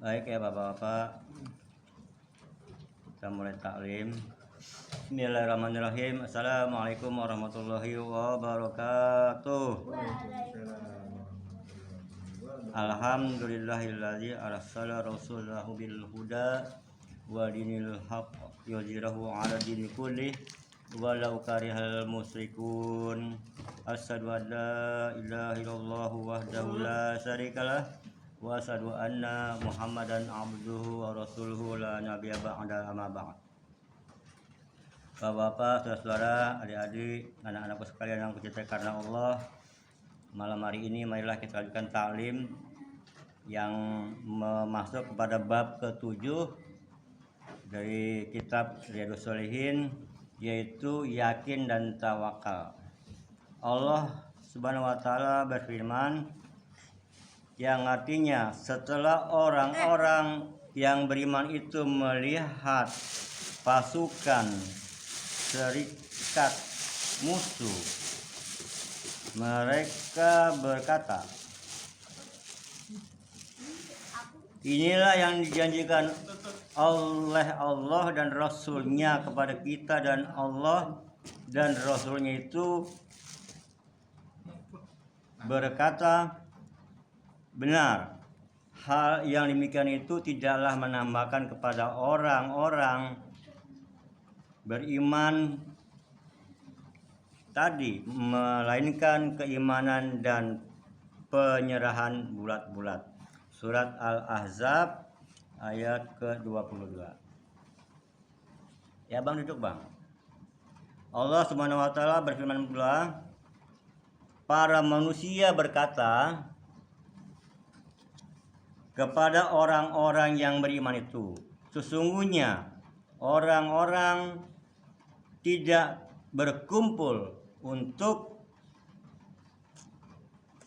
Baik ya Bapak-Bapak, kita mulai taklim. Bismillahirrahmanirrahim. Assalamualaikum warahmatullahi wabarakatuh. Alhamdulillahilladzi arsala rasulahu bil huda wa dinil haqq yuzhirahu 'ala dini kullih walau karihal musyrikun. Asyhadu an la ilaha illallah wahdahu la syarikalah wa asyhadu anna Muhammadan abduhu wa rasuluhu la nabiyya ba'da amma ba'd. Bapak-bapak, saudara-saudara, adik-adik, anak-anakku sekalian yang kucintai karena Allah, malam hari ini marilah kita lanjutkan taklim yang masuk kepada bab ke-7 dari kitab Riyadhus Shalihin, yaitu yakin dan tawakal. Allah Subhanahu wa taala berfirman yang artinya setelah orang-orang yang beriman itu melihat pasukan serikat musuh, mereka berkata, inilah yang dijanjikan oleh Allah dan Rasulnya kepada kita, dan Allah dan Rasulnya itu berkata benar. Hal yang demikian itu tidaklah menambahkan kepada orang-orang beriman tadi, melainkan keimanan dan penyerahan bulat-bulat. Surat Al-Ahzab ayat ke-22. Ya Bang, duduk Bang. Allah Subhanahu wa taala berfirman pula, para manusia berkata kepada orang-orang yang beriman itu, sesungguhnya orang-orang tidak berkumpul untuk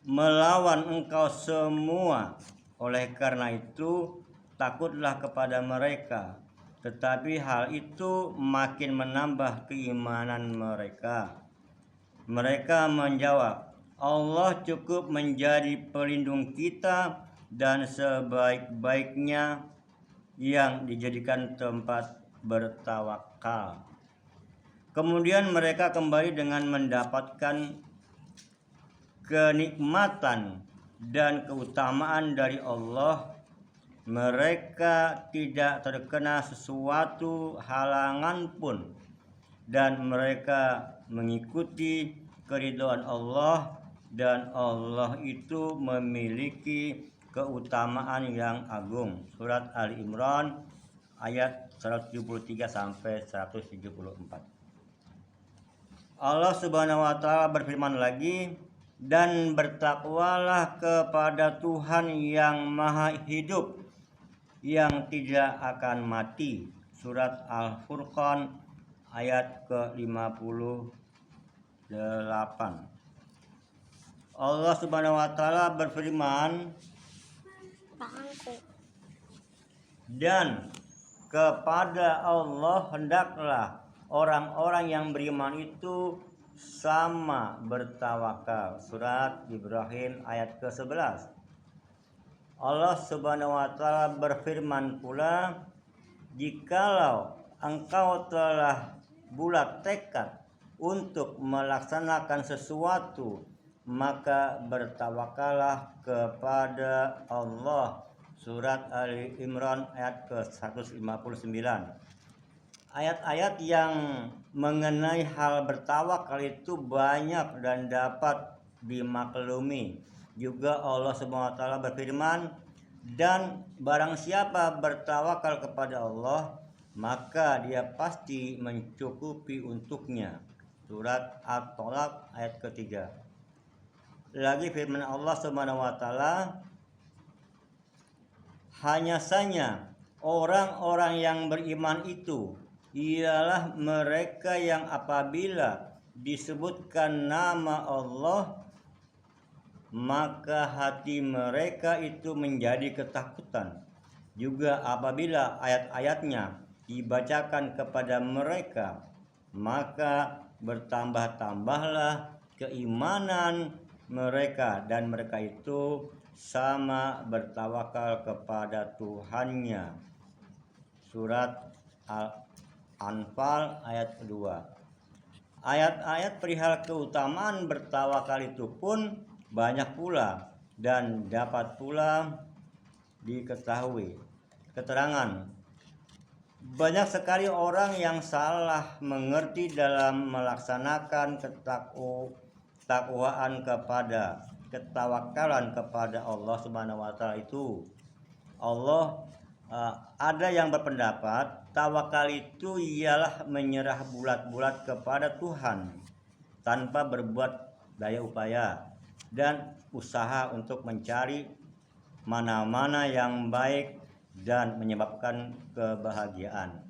melawan engkau semua. Oleh karena itu takutlah kepada mereka, tetapi hal itu makin menambah keimanan mereka. Mereka menjawab, Allah cukup menjadi pelindung kita dan sebaik-baiknya yang dijadikan tempat bertawakal. Kemudian mereka kembali dengan mendapatkan kenikmatan dan keutamaan dari Allah. Mereka tidak terkena sesuatu halangan pun, dan mereka mengikuti keridhaan Allah, dan Allah itu memiliki keutamaan yang agung. Surat Ali Imran ayat 173 sampai 174. Allah Subhanahu wa taala berfirman lagi, dan bertakwalah kepada Tuhan yang Maha Hidup, yang tidak akan mati. Surat Al-Furqan ayat ke-58. Allah Subhanahu wa taala berfirman, dan kepada Allah hendaklah orang-orang yang beriman itu sama bertawakal. Surat Ibrahim ayat ke-11. Allah Subhanahu wa taala berfirman pula, jikalau engkau telah bulat tekad untuk melaksanakan sesuatu, maka bertawakallah kepada Allah. Surat Ali Imran ayat ke-159. Ayat-ayat yang mengenai hal bertawakal itu banyak dan dapat dimaklumi. Juga Allah Subhanahu wa taala berfirman, dan barang siapa bertawakal kepada Allah, maka dia pasti mencukupi untuknya. Surat At-Tolak ayat ke-3. Lagi firman Allah Subhanahu wa taala, hanya saja orang-orang yang beriman itu ialah mereka yang apabila disebutkan nama Allah, maka hati mereka itu menjadi ketakutan. Juga apabila ayat-ayatnya dibacakan kepada mereka, maka bertambah-tambahlah keimanan mereka, dan mereka itu sama bertawakal kepada Tuhannya. Surat Al-Anfal ayat 2. Ayat-ayat perihal keutamaan bertawakal itu pun banyak pula dan dapat pula diketahui. Keterangan: banyak sekali orang yang salah mengerti dalam melaksanakan ketawakalan kepada Allah Subhanahu wa taala itu. Ada yang berpendapat tawakal itu ialah menyerah bulat-bulat kepada Tuhan tanpa berbuat daya upaya dan usaha untuk mencari mana-mana yang baik dan menyebabkan kebahagiaan.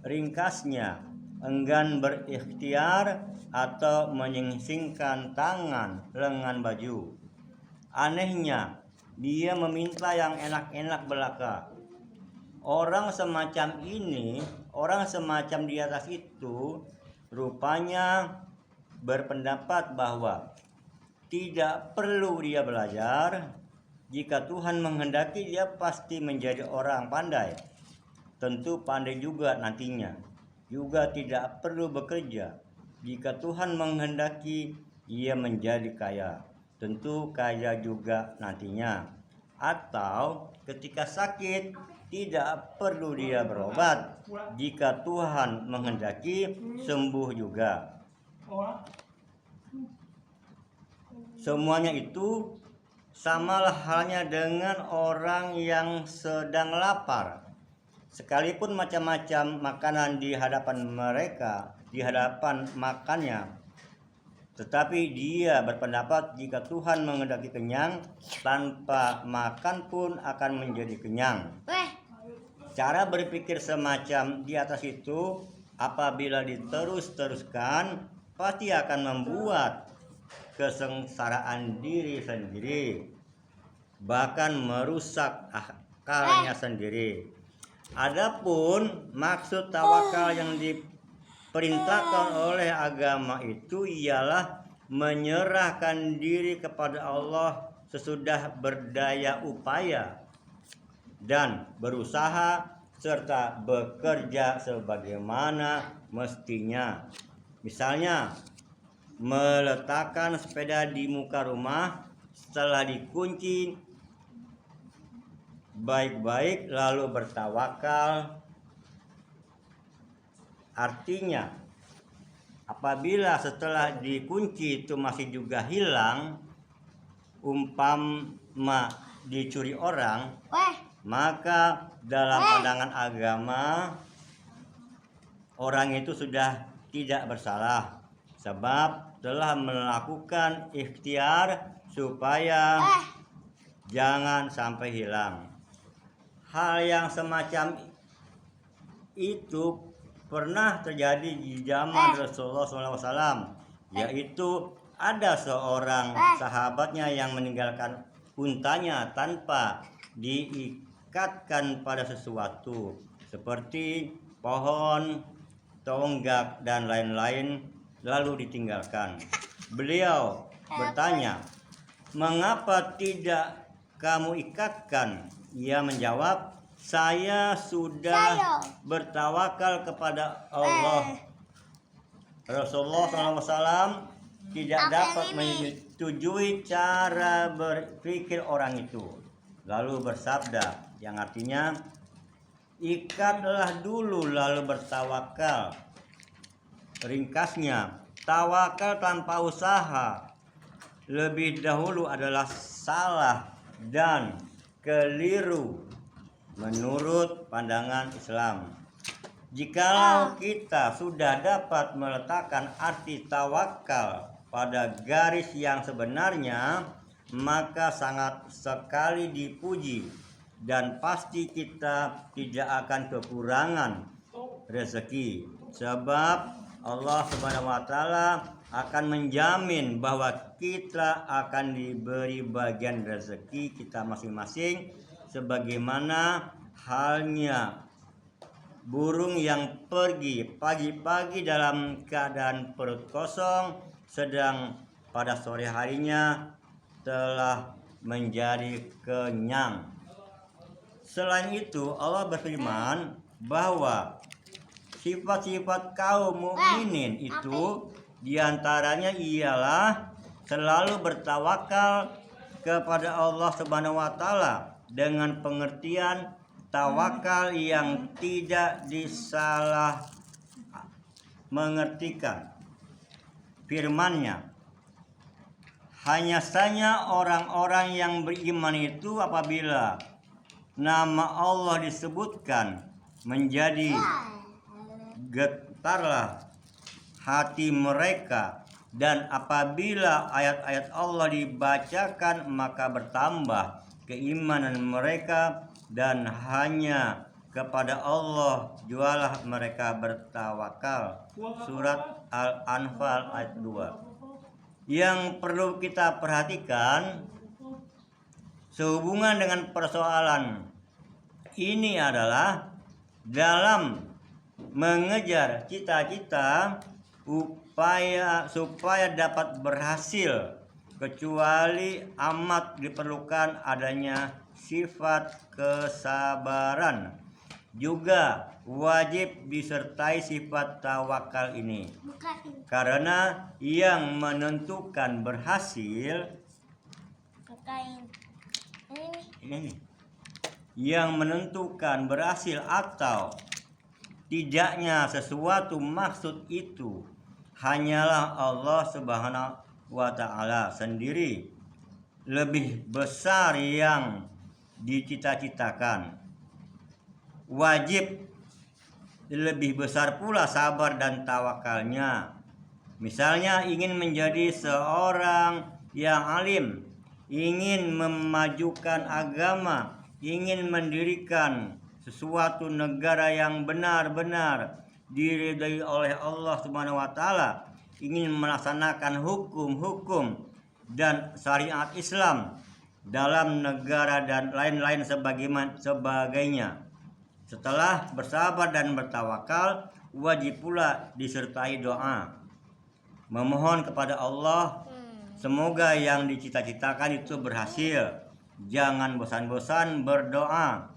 Ringkasnya, enggan berikhtiar atau menyingsingkan tangan lengan baju. Anehnya, dia meminta yang enak-enak belaka. Orang semacam ini, orang semacam di atas itu, rupanya berpendapat bahwa tidak perlu dia belajar. Jika Tuhan menghendaki, dia pasti menjadi orang pandai. Tentu pandai juga nantinya. Juga tidak perlu bekerja. Jika Tuhan menghendaki, ia menjadi kaya. Tentu kaya juga nantinya. Atau ketika sakit, tidak perlu dia berobat. Jika Tuhan menghendaki, sembuh juga. Semuanya itu samalah halnya dengan orang yang sedang lapar. Sekalipun macam-macam makanan di hadapan mereka, di hadapan makannya, tetapi dia berpendapat jika Tuhan menghendaki kenyang, tanpa makan pun akan menjadi kenyang. Cara berpikir semacam di atas itu, apabila diterus-teruskan, pasti akan membuat kesengsaraan diri sendiri, bahkan merusak akalnya sendiri. Adapun maksud tawakal yang diperintahkan oleh agama itu ialah menyerahkan diri kepada Allah sesudah berdaya upaya dan berusaha serta bekerja sebagaimana mestinya. Misalnya, meletakkan sepeda di muka rumah setelah dikunci baik-baik lalu bertawakal. Artinya, apabila setelah dikunci itu masih juga hilang, umpama dicuri orang, maka dalam pandangan agama orang itu sudah tidak bersalah sebab telah melakukan ikhtiar supaya jangan sampai hilang. Hal yang semacam itu pernah terjadi di zaman Rasulullah SAW, yaitu ada seorang sahabatnya yang meninggalkan untanya tanpa diikatkan pada sesuatu seperti pohon, tonggak dan lain-lain, lalu ditinggalkan. Beliau bertanya, "Mengapa tidak kamu ikatkan?" Ia menjawab, "Saya sudah bertawakal kepada Allah." Rasulullah SAW tidak dapat menyetujui cara berpikir orang itu, lalu bersabda, yang artinya, "Ikatlah dulu lalu bertawakal." Ringkasnya, tawakal tanpa usaha lebih dahulu adalah salah dan keliru menurut pandangan Islam. Jikalau kita sudah dapat meletakkan arti tawakal pada garis yang sebenarnya, maka sangat sekali dipuji dan pasti kita tidak akan kekurangan rezeki, sebab Allah Subhanahu wa taala akan menjamin bahwa kita akan diberi bagian rezeki kita masing-masing, sebagaimana halnya burung yang pergi pagi-pagi dalam keadaan perut kosong, sedang pada sore harinya telah menjadi kenyang. Selain itu Allah berfirman bahwa sifat-sifat kaum mukminin itu diantaranya ialah selalu bertawakal kepada Allah Subhanahu wa taala dengan pengertian tawakal yang tidak disalah mengertikan. Firman-Nya, hanya saja orang-orang yang beriman itu apabila nama Allah disebutkan menjadi getarlah hati mereka, dan apabila ayat-ayat Allah dibacakan maka bertambah keimanan mereka, dan hanya kepada Allah jualah mereka bertawakal. Surat Al-Anfal ayat 2. Yang perlu kita perhatikan sehubungan dengan persoalan ini adalah dalam mengejar cita-cita supaya dapat berhasil, kecuali amat diperlukan adanya sifat kesabaran. Juga wajib disertai sifat tawakal ini, karena yang menentukan berhasil yang menentukan berhasil atau tidaknya sesuatu maksud itu hanyalah Allah Subhanahu wa taala sendiri. Lebih besar yang dicita-citakan, wajib lebih besar pula sabar dan tawakalnya. Misalnya ingin menjadi seorang yang alim, ingin memajukan agama, ingin mendirikan sesuatu negara yang benar-benar diridai oleh Allah Subhanahu wa taala, ingin melaksanakan hukum-hukum dan syariat Islam dalam negara dan lain-lain sebagainya. Setelah bersabar dan bertawakal, wajib pula disertai doa, memohon kepada Allah semoga yang dicita-citakan itu berhasil. Jangan bosan-bosan berdoa,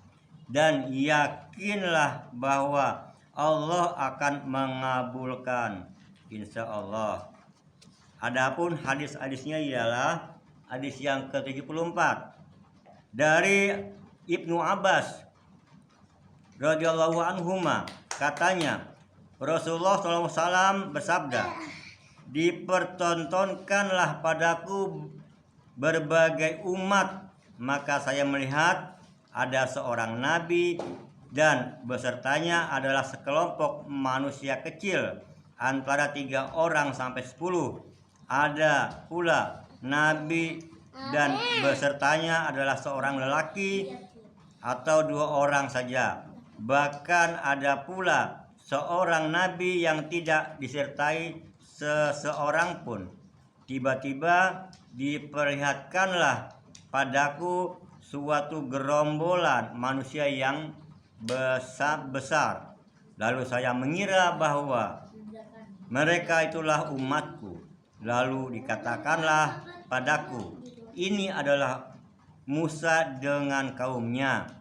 dan yakinlah bahwa Allah akan mengabulkan, insya Allah. Adapun hadis-hadisnya ialah hadis yang ke-74 dari Ibnu Abbas radhiyallahu anhuma, katanya Rasulullah SAW bersabda, dipertontonkanlah padaku berbagai umat, maka saya melihat ada seorang nabi dan besertanya adalah sekelompok manusia kecil antara 3 orang sampai 10. Ada pula nabi dan besertanya adalah seorang lelaki atau 2 orang saja. Bahkan ada pula seorang nabi yang tidak disertai seseorang pun. Tiba-tiba diperlihatkanlah padaku suatu gerombolan manusia yang besar. Lalu saya mengira bahwa mereka itulah umatku. Lalu dikatakanlah padaku, ini adalah Musa dengan kaumnya.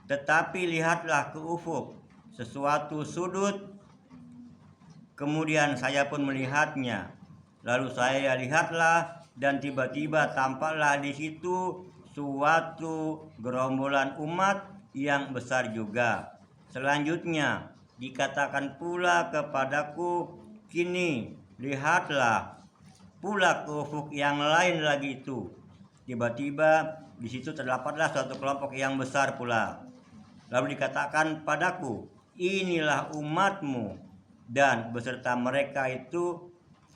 Tetapi lihatlah ke ufuk sesuatu sudut. Kemudian saya pun melihatnya. Lalu saya lihatlah, dan tiba-tiba tampaklah di situ suatu gerombolan umat yang besar juga. Selanjutnya dikatakan pula kepadaku, kini lihatlah pula ke ufuk yang lain lagi itu. Tiba-tiba di situ terdapatlah suatu kelompok yang besar pula. Lalu dikatakan padaku, inilah umatmu, dan beserta mereka itu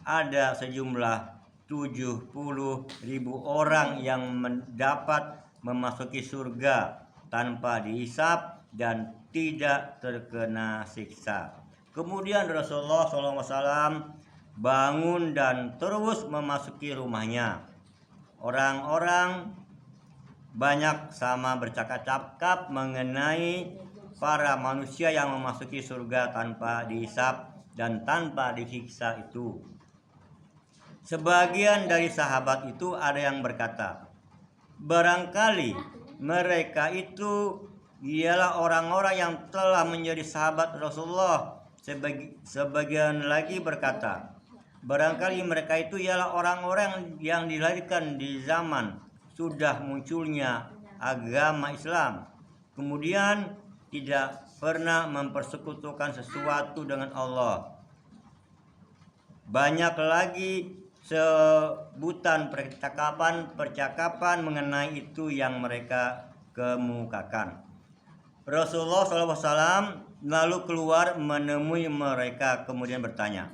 ada sejumlah 70.000 orang yang dapat memasuki surga tanpa dihisab dan tidak terkena siksa. Kemudian Rasulullah SAW bangun dan terus memasuki rumahnya. Orang-orang banyak sama bercakap-cakap mengenai para manusia yang memasuki surga tanpa dihisab dan tanpa disiksa itu. Sebagian dari sahabat itu ada yang berkata, barangkali mereka itu ialah orang-orang yang telah menjadi sahabat Rasulullah. Sebagian lagi berkata, barangkali mereka itu ialah orang-orang yang dilahirkan di zaman sudah munculnya agama Islam, kemudian tidak pernah mempersekutukan sesuatu dengan Allah. Banyak lagi sebutan percakapan mengenai itu yang mereka kemukakan. Rasulullah SAW lalu keluar menemui mereka, kemudian bertanya,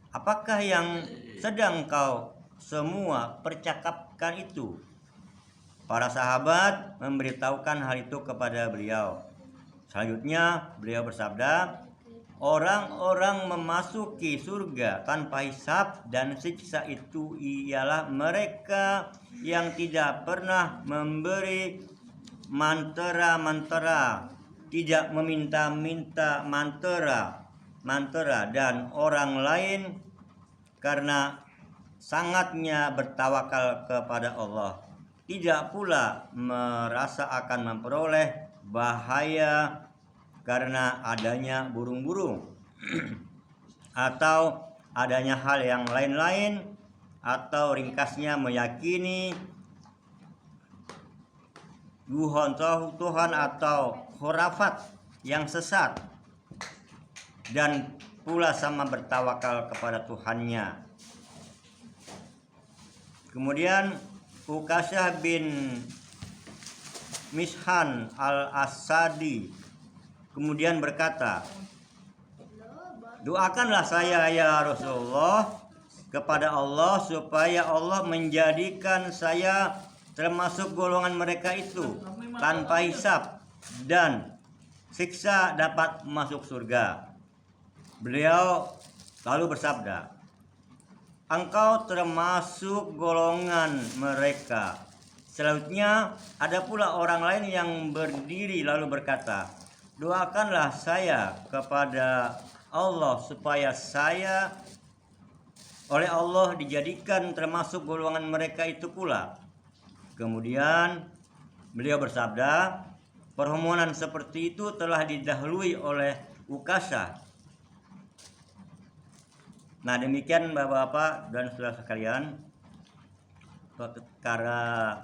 apakah yang sedang kau semua percakapkan itu? Para sahabat memberitahukan hal itu kepada beliau. Selanjutnya beliau bersabda, orang-orang memasuki surga tanpa hisab dan siksa itu ialah mereka yang tidak pernah memberi mantera-mantera, tidak meminta-minta mantera dan orang lain, karena sangatnya bertawakal kepada Allah. Tidak pula merasa akan memperoleh bahaya karena adanya burung-burung atau adanya hal yang lain-lain, atau ringkasnya meyakini Tuhan atau khurafat yang sesat, dan pula sama bertawakal kepada Tuhannya. Kemudian Ukasyah bin Mishan al-Asadi kemudian berkata, doakanlah saya ya Rasulullah kepada Allah supaya Allah menjadikan saya termasuk golongan mereka itu tanpa hisab dan siksa dapat masuk surga. Beliau lalu bersabda, engkau termasuk golongan mereka. Selanjutnya ada pula orang lain yang berdiri lalu berkata, doakanlah saya kepada Allah supaya saya oleh Allah dijadikan termasuk golongan mereka itu pula. Kemudian beliau bersabda, permohonan seperti itu telah didahului oleh Ukasyah. Nah, demikian Bapak-bapak dan saudara sekalian, perkara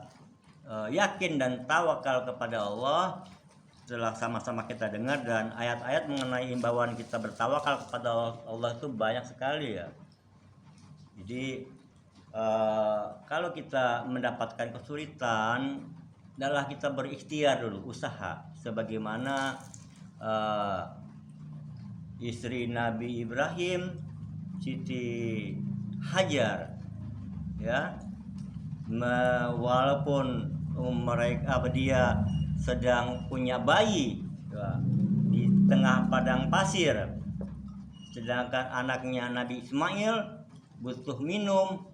yakin dan tawakal kepada Allah telah sama-sama kita dengar, dan ayat-ayat mengenai imbauan kita bertawakal kepada Allah itu banyak sekali ya. Jadi kalau kita mendapatkan kesulitan, adalah kita berikhtiar dulu, usaha, sebagaimana istri Nabi Ibrahim, Siti Hajar, ya, walaupun dia sedang punya bayi ya, di tengah padang pasir, sedangkan anaknya Nabi Ismail butuh minum,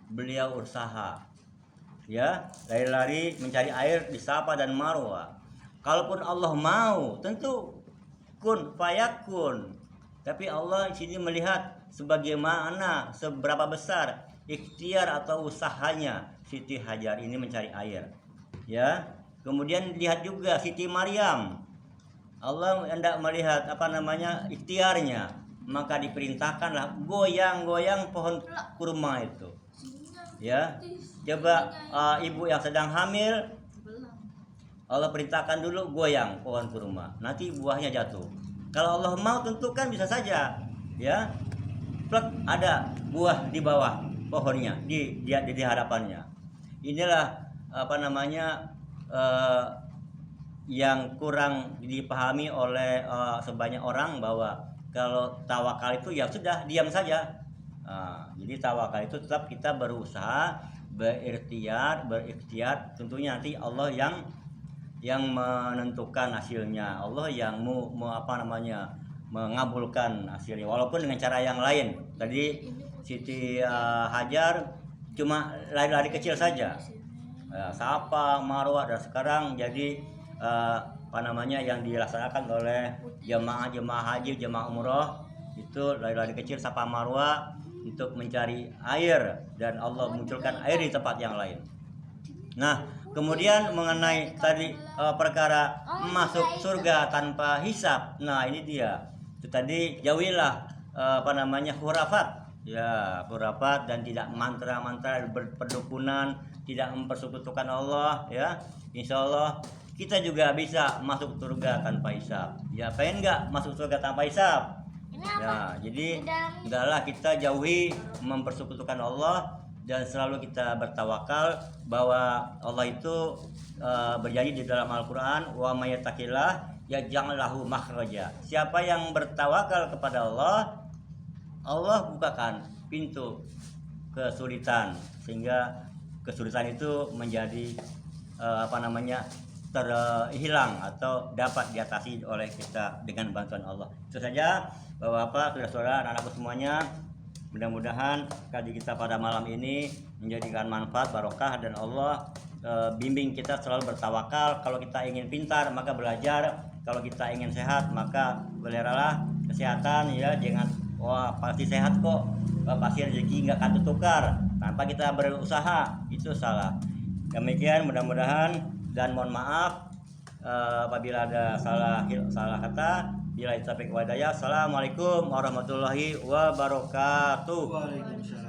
beliau usaha, ya, lari-lari mencari air di Safa dan Marwah. Kalaupun Allah mau, tentu kun fayakun. Tapi Allah di sini melihat sebagaimana seberapa besar ikhtiar atau usahanya Siti Hajar ini mencari air. Ya. Kemudian lihat juga Siti Maryam. Allah hendak melihat ikhtiarnya, maka diperintahkanlah goyang-goyang pohon kurma itu. Ya. Coba ibu yang sedang hamil, Allah perintahkan dulu goyang pohon kurma, nanti buahnya jatuh. Kalau Allah mau tentu kan bisa saja, ya, plek ada buah di bawah pohonnya, di hadapannya. Inilah yang kurang dipahami oleh sebanyak orang, bahwa kalau tawakal itu ya sudah diam saja. Jadi tawakal itu tetap kita berusaha, berikhtiar, tentunya nanti Allah yang menentukan hasilnya, Allah yang mengabulkan hasilnya, walaupun dengan cara yang lain. Tadi Siti Hajar cuma lari-lari kecil saja, Safa, Marwah, dan sekarang jadi yang dilaksanakan oleh jemaah haji, jemaah umroh itu lari-lari kecil Safa Marwah untuk mencari air, dan Allah munculkan air di tempat yang lain. Nah, Kemudian mengenai tadi perkara masuk surga tanpa hisab. Nah, ini dia. Itu tadi jauhilah khurafat. Ya, khurafat dan tidak mantra-mantra berperdukunan, tidak mempersekutukan Allah ya. Insya Allah kita juga bisa masuk surga tanpa hisab. Ya, pengen nggak masuk surga tanpa hisab? Ya, jadi hendaklah kita jauhi mempersekutukan Allah dan selalu kita bertawakal bahwa Allah itu berjanji di dalam Al-Qur'an, wa may yattaqillah yaj'al lahu makhraja. Siapa yang bertawakal kepada Allah, Allah bukakan pintu kesulitan sehingga kesulitan itu menjadi terhilang atau dapat diatasi oleh kita dengan bantuan Allah. Itu saja Bapak-bapak, saudara-saudara, anak-anakku semuanya. Mudah-mudahan kaji kita pada malam ini menjadikan manfaat barokah dan Allah bimbing kita selalu bertawakal. Kalau kita ingin pintar maka belajar, kalau kita ingin sehat maka peliharalah kesehatan ya. Jangan wah pasti sehat kok, pasti rezeki nggak akan tertukar tanpa kita berusaha, itu salah. Demikian mudah-mudahan dan mohon maaf apabila ada salah kata. Bila taufiq wa hidayah. Assalamualaikum warahmatullahi wabarakatuh. Waalaikumsalam.